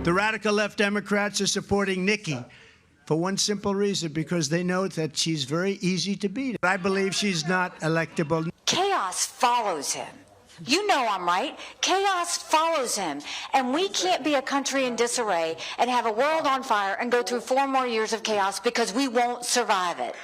The radical left Democrats are supporting Nikki for one simple reason, because they know that she's very easy to beat. I believe she's not electable. Chaos follows him. You know I'm right. Chaos follows him. And we can't be a country in disarray and have a world on fire and go through 4 more years of chaos, because we won't survive it.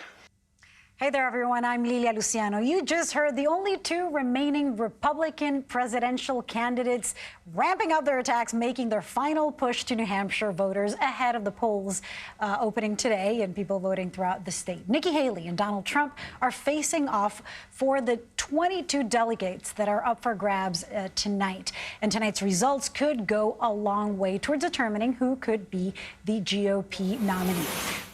Hey there, everyone. I'm Lilia Luciano. You just heard the only 2 remaining Republican presidential candidates ramping up their attacks, making their final push to New Hampshire voters ahead of the polls opening today and people voting throughout the state. Nikki Haley and Donald Trump are facing off for the 22 delegates that are up for grabs tonight. And tonight's results could go a long way towards determining who could be the GOP nominee.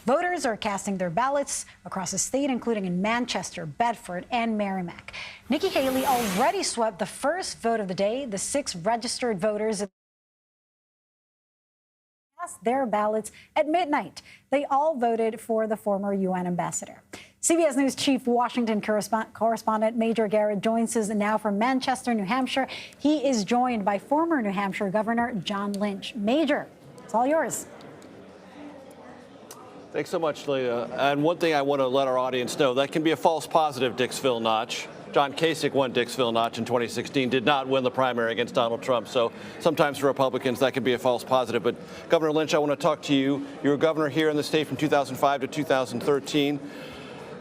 Voters are casting their ballots across the state, including in Manchester, Bedford, and Merrimack. Nikki Haley already swept the first vote of the day. The 6 registered voters cast their ballots at midnight. They all voted for the former UN ambassador. CBS News Chief Washington correspondent Major Garrett joins us now from Manchester, New Hampshire. He is joined by former New Hampshire Governor John Lynch. Major, it's all yours. Thanks so much, Leah. And one thing I want to let our audience know, that can be a false positive, Dixville Notch. John Kasich won Dixville Notch in 2016, did not win the primary against Donald Trump. So sometimes for Republicans, that can be a false positive. But Governor Lynch, I want to talk to you. You were governor here in the state from 2005 to 2013.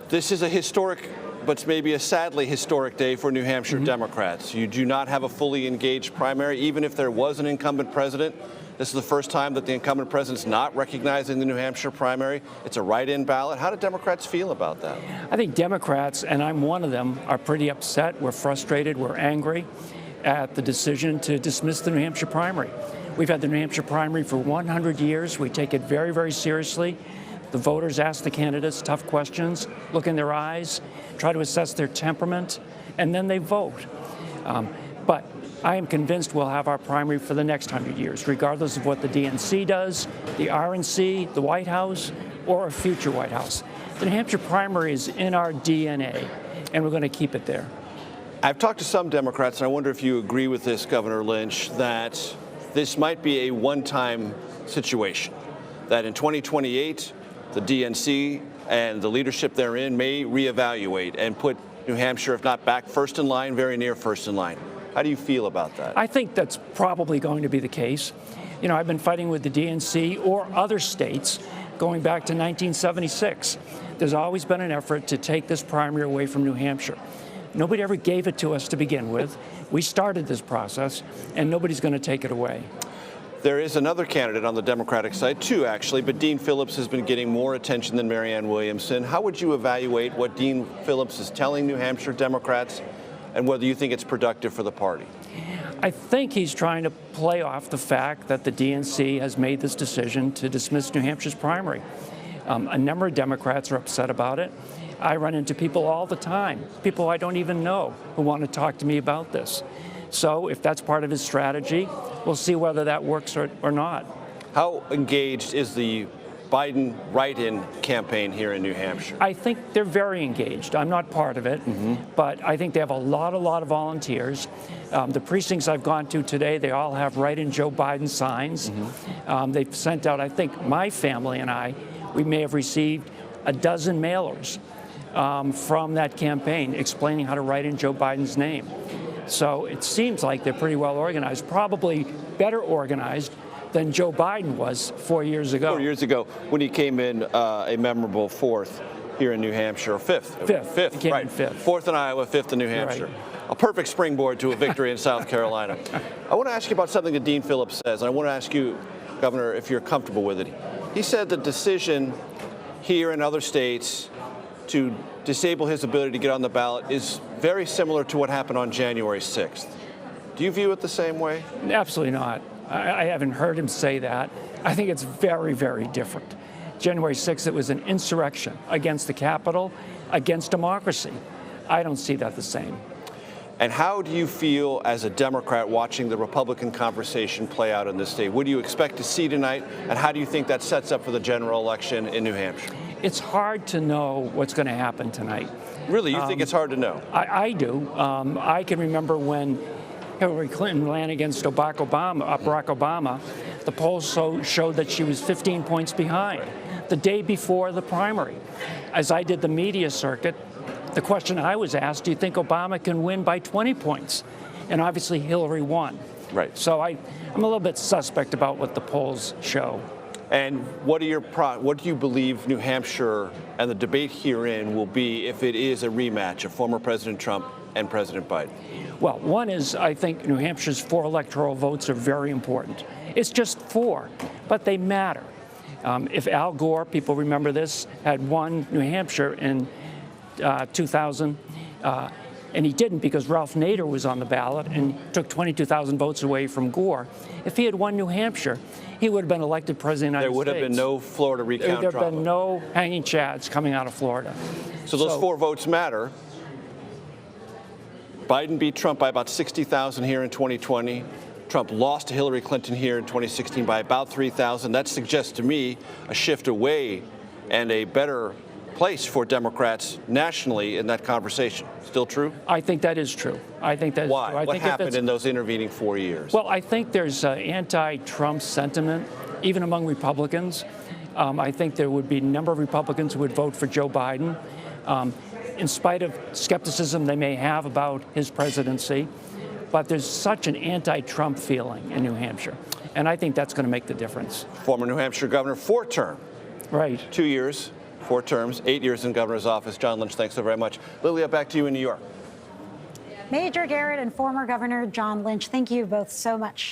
This is a historic, but maybe a sadly historic day for New Hampshire Democrats. You do not have a fully engaged primary, even if there was an incumbent president. This is the first time that the incumbent president's not recognizing the New Hampshire primary. It's a write-in ballot. How do Democrats feel about that? I think Democrats, and I'm one of them, are pretty upset. We're frustrated. We're angry at the decision to dismiss the New Hampshire primary. We've had the New Hampshire primary for 100 years. We take it very, very seriously. The voters ask the candidates tough questions, look in their eyes, try to assess their temperament, and then they vote. But I am convinced we'll have our primary for the next 100 years, regardless of what the DNC does, the RNC, the White House, or a future White House. The New Hampshire primary is in our DNA, and we're going to keep it there. I've talked to some Democrats, and I wonder if you agree with this, Governor Lynch, that this might be a one-time situation, that in 2028, the DNC and the leadership therein may reevaluate and put New Hampshire, if not back first in line, very near first in line. How do you feel about that? I think that's probably going to be the case. You know, I've been fighting with the DNC or other states going back to 1976. There's always been an effort to take this primary away from New Hampshire. Nobody ever gave it to us to begin with. We started this process, and nobody's going to take it away. There is another candidate on the Democratic side, 2 actually, but Dean Phillips has been getting more attention than Marianne Williamson. How would you evaluate what Dean Phillips is telling New Hampshire Democrats, and whether you think it's productive for the party? I think he's trying to play off the fact that the DNC has made this decision to dismiss New Hampshire's primary. A number of Democrats are upset about it. I run into people all the time, people I don't even know, who want to talk to me about this. So if that's part of his strategy, we'll see whether that works or not. How engaged is the Biden write-in campaign here in New Hampshire? I think they're very engaged. I'm not part of it, but I think they have a lot of volunteers. The precincts I've gone to today, they all have write-in Joe Biden signs. They've sent out, I think my family and I, we may have received a dozen mailers from that campaign explaining how to write in Joe Biden's name. So it seems like they're pretty well organized, probably better organized than Joe Biden was 4 years ago. 4 years ago, when he came in a memorable 4th here in New Hampshire, or 5th. Fifth, he came right. in 5th. 4th in Iowa, 5th in New Hampshire. Right. A perfect springboard to a victory in South Carolina. I want to ask you about something that Dean Phillips says, and I want to ask you, Governor, if you're comfortable with it. He said the decision here in other states to disable his ability to get on the ballot is very similar to what happened on January 6th. Do you view it the same way? Absolutely not. I haven't heard him say that. I think it's very, very different. January 6th, it was an insurrection against the Capitol, against democracy. I don't see that the same. And how do you feel as a Democrat watching the Republican conversation play out in this state? What do you expect to see tonight, and how do you think that sets up for the general election in New Hampshire? It's hard to know what's going to happen tonight. Really? You think it's hard to know? I do. I can remember when Hillary Clinton ran against Barack Obama, the polls showed that she was 15 points behind the day before the primary. As I did the media circuit, the question I was asked, do you think Obama can win by 20 points? And obviously Hillary won. Right. So I'm a little bit suspect about what the polls show. And what do you believe New Hampshire and the debate herein will be if it is a rematch of former President Trump and President Biden? Well, one is I think New Hampshire's 4 electoral votes are very important. It's just 4, but they matter. If Al Gore, people remember this, had won New Hampshire in 2000, and he didn't because Ralph Nader was on the ballot and took 22,000 votes away from Gore. If he had won New Hampshire, he would have been elected president of the United States. There would have been no Florida recount. There would have been no hanging chads coming out of Florida. So those 4 votes matter. Biden beat Trump by about 60,000 here in 2020. Trump lost to Hillary Clinton here in 2016 by about 3,000. That suggests to me a shift away and a better place for Democrats nationally in that conversation. Still true? I think that is true. I think that's Why? true. What happened in those intervening 4 years? Well, I think there's anti-Trump sentiment, even among Republicans. I think there would be a number of Republicans who would vote for Joe Biden, in spite of skepticism they may have about his presidency. But there's such an anti-Trump feeling in New Hampshire, and I think that's going to make the difference. Former New Hampshire governor, 4-term. Right. 2 years. 4 terms, 8 years in governor's office. John Lynch, thanks so very much. Lilia, back to you in New York. Major Garrett and former Governor John Lynch, thank you both so much.